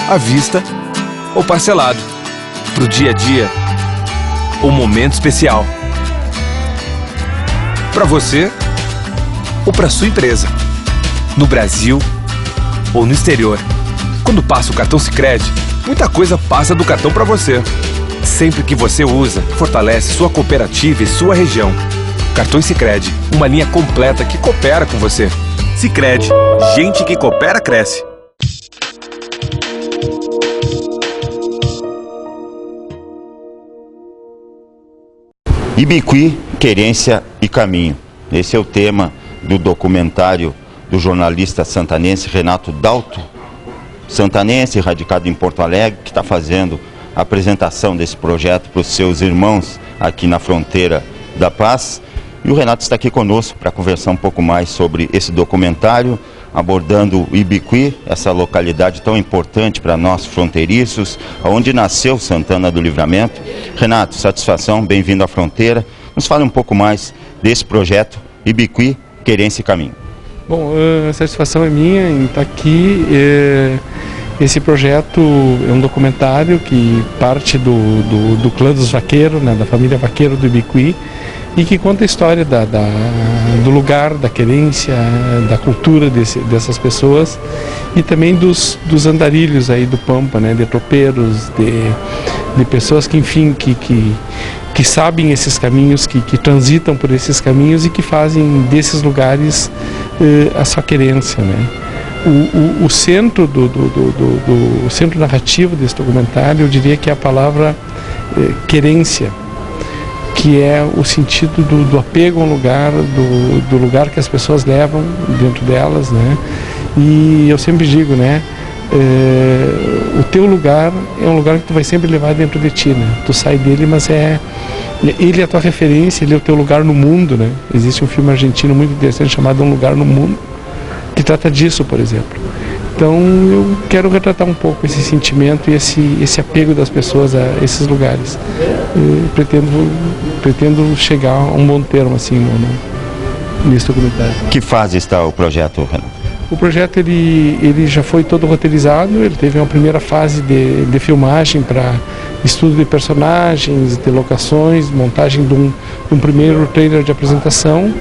à vista ou parcelado, para o dia a dia ou momento especial, para você ou para sua empresa, no Brasil ou no exterior. Quando passa o cartão Sicredi, muita coisa passa do cartão para você. Sempre que você usa, fortalece sua cooperativa e sua região. Cartões Sicredi, uma linha completa que coopera com você. Sicredi, gente que coopera cresce. Ibiqui, Querência e Caminho. Esse é o tema do documentário do jornalista santanense Renato Dalto, santanense, radicado em Porto Alegre, que está fazendo a apresentação desse projeto para os seus irmãos aqui na fronteira da Paz. E o Renato está aqui conosco para conversar um pouco mais sobre esse documentário, abordando Ibiqui, essa localidade tão importante para nós fronteiriços, onde nasceu Santana do Livramento. Renato, satisfação, bem-vindo à fronteira. Nos fale um pouco mais desse projeto Ibiqui, Querência e Caminho. Bom, a satisfação é minha em estar aqui. Esse projeto é um documentário que parte do clã dos vaqueiros, né, da família vaqueiro do Ibiqui, e que conta a história do lugar, da querência, da cultura dessas pessoas e também dos andarilhos aí do Pampa, né, de tropeiros, de pessoas que, enfim, que sabem esses caminhos, que transitam por esses caminhos e que fazem desses lugares a sua querência, né. O centro o centro narrativo desse documentário, eu diria que é a palavra querência, que é o sentido do apego a um lugar, do lugar que as pessoas levam dentro delas, né? E eu sempre digo, né? O teu lugar é um lugar que tu vai sempre levar dentro de ti, né? Tu sai dele, mas ele é a tua referência, ele é o teu lugar no mundo, né? Existe um filme argentino muito interessante chamado Um Lugar no Mundo, que trata disso, por exemplo. Então eu quero retratar um pouco esse sentimento e esse apego das pessoas a esses lugares. Pretendo chegar a um bom termo assim nesse documentário. Que fase está o projeto, Renato? O projeto ele já foi todo roteirizado. Ele teve uma primeira fase de filmagem para estudo de personagens, de locações, montagem de um primeiro trailer de apresentação.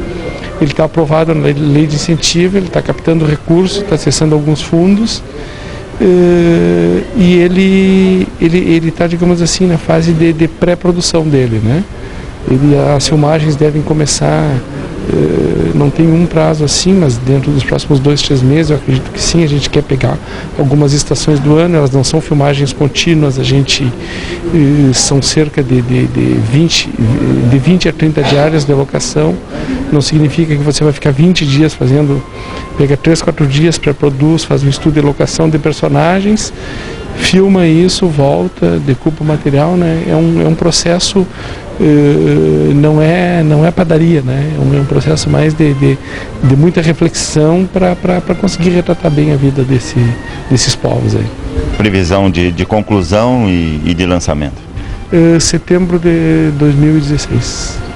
Ele está aprovado na lei de incentivo, ele está captando recursos, está acessando alguns fundos e ele está, digamos assim, na fase de pré-produção dele, né? As filmagens devem começar, não tem um prazo assim, mas dentro dos próximos 2, 3 meses, eu acredito que sim. A gente quer pegar algumas estações do ano, elas não são filmagens contínuas, são cerca de 20 a 30 diárias de locação. Não significa que você vai ficar 20 dias fazendo, pega 3, 4 dias, pré-produz, faz um estudo de locação de personagens, filma isso, volta, decupa o material, né? É um processo, não é padaria, né? É um processo mais de muita reflexão para conseguir retratar bem a vida desses povos aí. Previsão de conclusão e de lançamento? Setembro de 2016.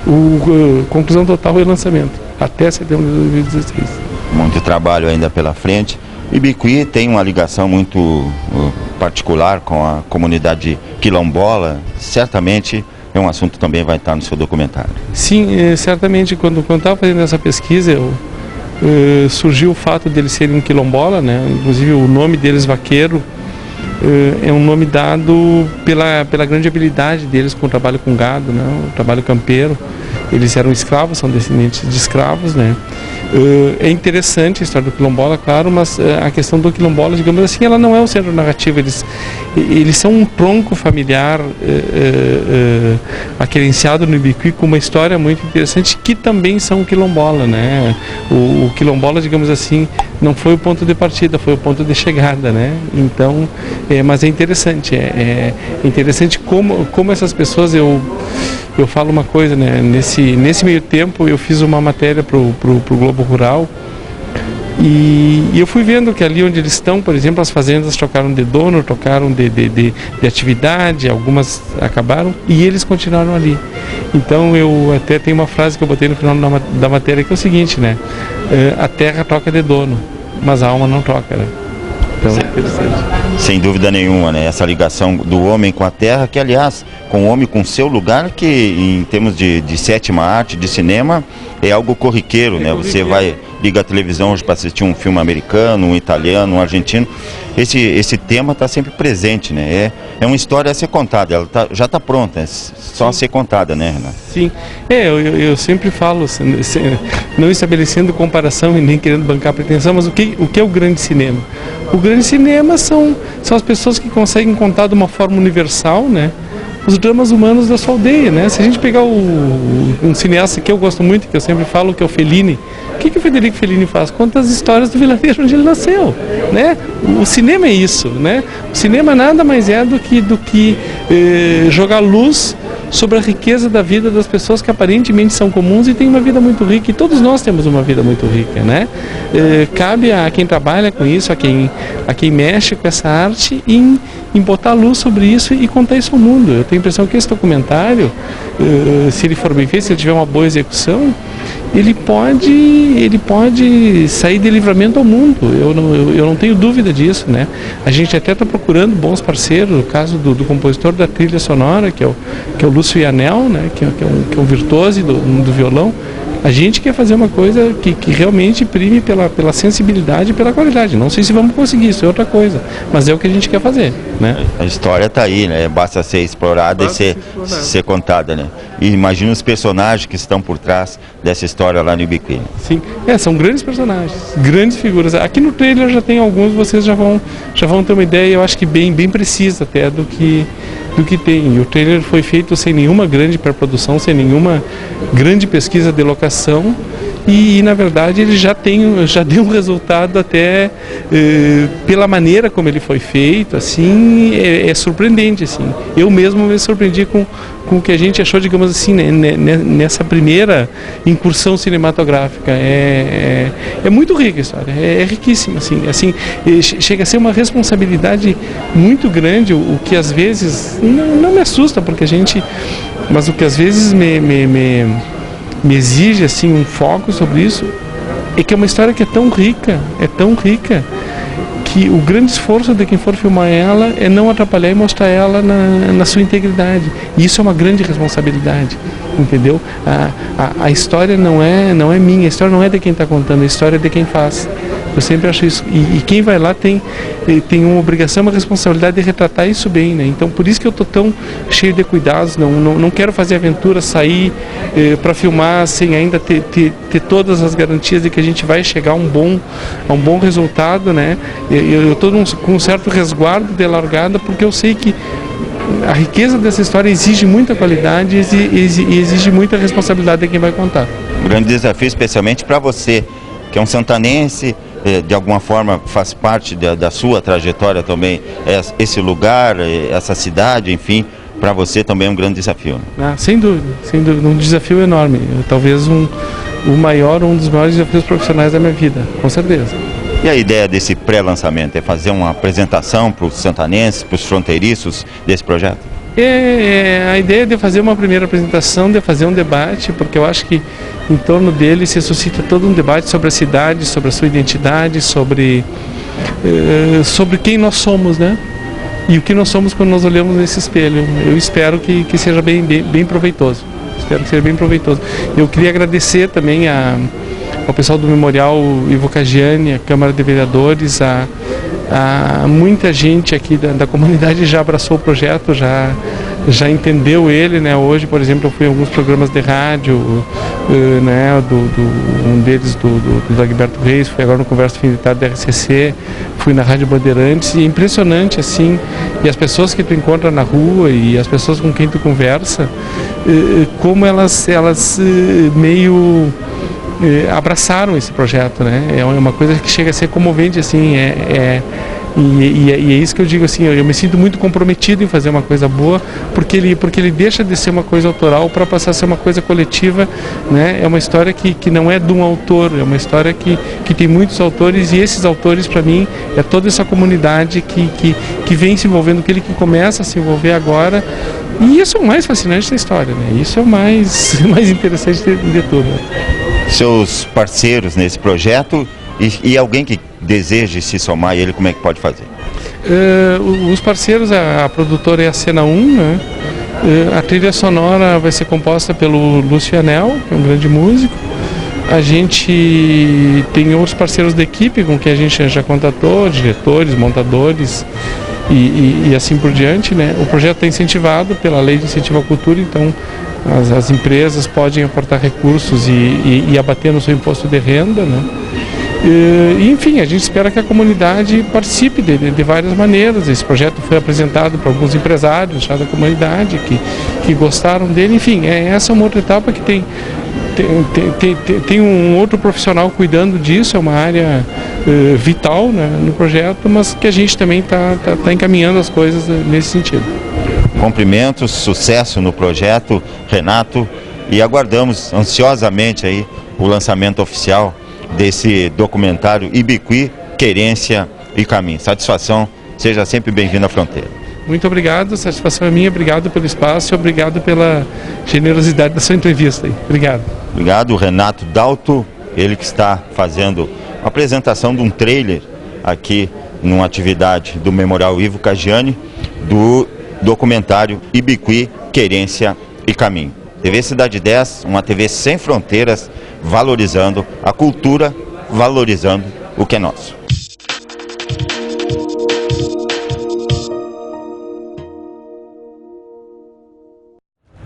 Conclusão total e lançamento, até setembro de 2016. Muito trabalho ainda pela frente. Ibiqui tem uma ligação muito particular com a comunidade quilombola. Certamente é um assunto que também vai estar no seu documentário. Sim, certamente. Quando estava fazendo essa pesquisa, surgiu o fato deles serem quilombola, né? Inclusive o nome deles, vaqueiro, é um nome dado pela grande habilidade deles com o trabalho com gado, né? O trabalho campeiro. Eles eram escravos, são descendentes de escravos, né? É interessante a história do quilombola, claro, mas a questão do quilombola, digamos assim, ela não é o centro narrativo. Eles são um tronco familiar aquerenciado no Ibiqui, com uma história muito interessante, que também são quilombola, né? O quilombola, digamos assim, não foi o ponto de partida, foi o ponto de chegada, né? Então, mas é interessante, interessante como essas pessoas, eu falo uma coisa, né? Nesse meio tempo eu fiz uma matéria pro Globo Rural e eu fui vendo que ali onde eles estão, por exemplo, as fazendas trocaram de dono, trocaram de atividade, algumas acabaram e eles continuaram ali. Então eu até tenho uma frase que eu botei no final da matéria, que é o seguinte, né? A terra troca de dono, mas a alma não troca, né? Então é interessante. Sem dúvida nenhuma, né? Essa ligação do homem com a terra, que aliás, com o homem com seu lugar, que em termos de sétima arte, de cinema, é algo corriqueiro, né? Você liga a televisão hoje para assistir um filme americano, um italiano, um argentino, esse tema está sempre presente, né? É uma história a ser contada, ela já está pronta, é só a ser contada, né, Renato? Sim, eu sempre falo, não estabelecendo comparação e nem querendo bancar pretensão, mas o que é o grande cinema? O grande cinema são as pessoas que conseguem contar de uma forma universal, né? Os dramas humanos da sua aldeia, né? Se a gente pegar um cineasta que eu gosto muito, que eu sempre falo, que é o Fellini, o que o Federico Fellini faz? Conta as histórias do vilarejo onde ele nasceu, né? O cinema é isso, né? O cinema nada mais é do que jogar luz sobre a riqueza da vida das pessoas que aparentemente são comuns e têm uma vida muito rica, e todos nós temos uma vida muito rica, né? Cabe a quem trabalha com isso, a quem mexe com essa arte, em botar luz sobre isso e contar isso ao mundo. Eu tenho a impressão que esse documentário, se ele for bem feito, se ele tiver uma boa execução, ele pode sair de livramento ao mundo. Eu não tenho dúvida disso, né? A gente até está procurando bons parceiros, no caso do compositor da trilha sonora, que é o Lúcio Yanel, né? Que é um virtuoso do violão. A gente quer fazer uma coisa que realmente prime pela sensibilidade e pela qualidade. Não sei se vamos conseguir, isso é outra coisa, mas é o que a gente quer fazer, né? A história está aí, né? Basta ser explorada e ser contada, né? E imagina os personagens que estão por trás dessa história lá no Ibiquí. Sim, são grandes personagens, grandes figuras. Aqui no trailer já tem alguns, vocês já vão ter uma ideia, eu acho que bem precisa até do que tem. E o trailer foi feito sem nenhuma grande pré-produção, sem nenhuma grande pesquisa de locação, e na verdade ele já deu um resultado até pela maneira como ele foi feito, assim, é surpreendente, assim. Eu mesmo me surpreendi com o que a gente achou, digamos assim, nessa primeira incursão cinematográfica. É muito rica a história, é riquíssima, assim, chega a ser uma responsabilidade muito grande, o que às vezes não me assusta, mas o que às vezes me exige assim um foco sobre isso, é que é uma história que é tão rica, que o grande esforço de quem for filmar ela é não atrapalhar e mostrar ela na sua integridade. E isso é uma grande responsabilidade, entendeu? A história não é minha, a história não é de quem está contando, a história é de quem faz. Eu sempre acho isso. E quem vai lá tem uma obrigação, uma responsabilidade de retratar isso bem, né? Então, por isso que eu estou tão cheio de cuidados. Não quero fazer aventura, sair para filmar sem ainda ter todas as garantias de que a gente vai chegar a um bom resultado, né? Eu estou com um certo resguardo de largada, porque eu sei que a riqueza dessa história exige muita qualidade e exige muita responsabilidade de quem vai contar. Um grande desafio, especialmente para você, que é um santanense, de alguma forma faz parte da sua trajetória também, esse lugar, essa cidade, enfim, para você também é um grande desafio. Né? Sem dúvida, um desafio enorme, talvez um dos maiores desafios profissionais da minha vida, com certeza. E a ideia desse pré-lançamento é fazer uma apresentação para os santanenses, para os fronteiriços desse projeto? A ideia de fazer uma primeira apresentação, de fazer um debate, porque eu acho que em torno dele se suscita todo um debate sobre a cidade, sobre a sua identidade, sobre quem nós somos, né? E o que nós somos quando nós olhamos nesse espelho. Eu espero que seja bem proveitoso. Espero que seja bem proveitoso. Eu queria agradecer também ao pessoal do Memorial Ivo Caggiani, a Câmara de Vereadores, muita gente aqui da comunidade já abraçou o projeto, já entendeu ele, né? Hoje, por exemplo, eu fui em alguns programas de rádio, né? Um deles do Dagberto Reis, fui agora no Conversa Fim de Tarde da RCC, fui na Rádio Bandeirantes, e é impressionante, assim, e as pessoas que tu encontra na rua e as pessoas com quem tu conversa, como elas meio abraçaram esse projeto, né? É uma coisa que chega a ser comovente, assim, e é isso que eu digo, assim, eu me sinto muito comprometido em fazer uma coisa boa, porque ele deixa de ser uma coisa autoral para passar a ser uma coisa coletiva, né? É uma história que não é de um autor, é uma história que tem muitos autores, e esses autores, para mim, é toda essa comunidade que vem se envolvendo, aquele que começa a se envolver agora, e isso é o mais fascinante da história, né? Isso é o mais interessante de tudo. Seus parceiros nesse projeto e alguém que deseje se somar a ele, como é que pode fazer? Os parceiros, a produtora é a Cena 1, né? A trilha sonora vai ser composta pelo Lúcio Anel, que é um grande músico. A gente tem outros parceiros da equipe com que a gente já contatou, diretores, montadores e assim por diante, né? O projeto é incentivado pela Lei de Incentivo à Cultura, então as empresas podem aportar recursos e abater no seu imposto de renda, né? Enfim, a gente espera que a comunidade participe de várias maneiras. Esse projeto foi apresentado para alguns empresários já da comunidade que gostaram dele. Enfim, essa é uma outra etapa que tem um outro profissional cuidando disso, é uma área vital, né, no projeto, mas que a gente também está encaminhando as coisas nesse sentido. Cumprimentos, sucesso no projeto, Renato, e aguardamos ansiosamente aí o lançamento oficial desse documentário Ibiqui, Querência e Caminho. Satisfação, seja sempre bem-vindo à Fronteira. Muito obrigado, satisfação é minha, obrigado pelo espaço e obrigado pela generosidade da sua entrevista aí. Obrigado. Obrigado, Renato Dalto, ele que está fazendo a apresentação de um trailer aqui numa atividade do Memorial Ivo Caggiani, do documentário Ibiqui, Querência e Caminho. TV Cidade 10, uma TV sem fronteiras, valorizando a cultura, valorizando o que é nosso.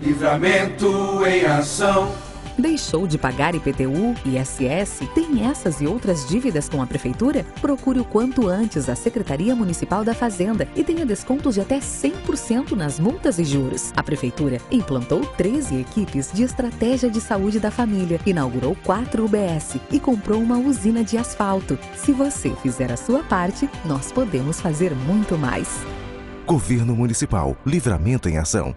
Livramento em ação. Deixou de pagar IPTU, ISS? Tem essas e outras dívidas com a Prefeitura? Procure o quanto antes a Secretaria Municipal da Fazenda e tenha descontos de até 100% nas multas e juros. A Prefeitura implantou 13 equipes de estratégia de saúde da família, inaugurou 4 UBS e comprou uma usina de asfalto. Se você fizer a sua parte, nós podemos fazer muito mais. Governo Municipal, Livramento em Ação.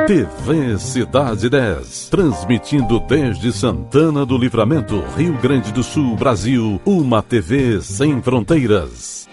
TV Cidade 10, transmitindo desde Santana do Livramento, Rio Grande do Sul, Brasil, uma TV sem fronteiras.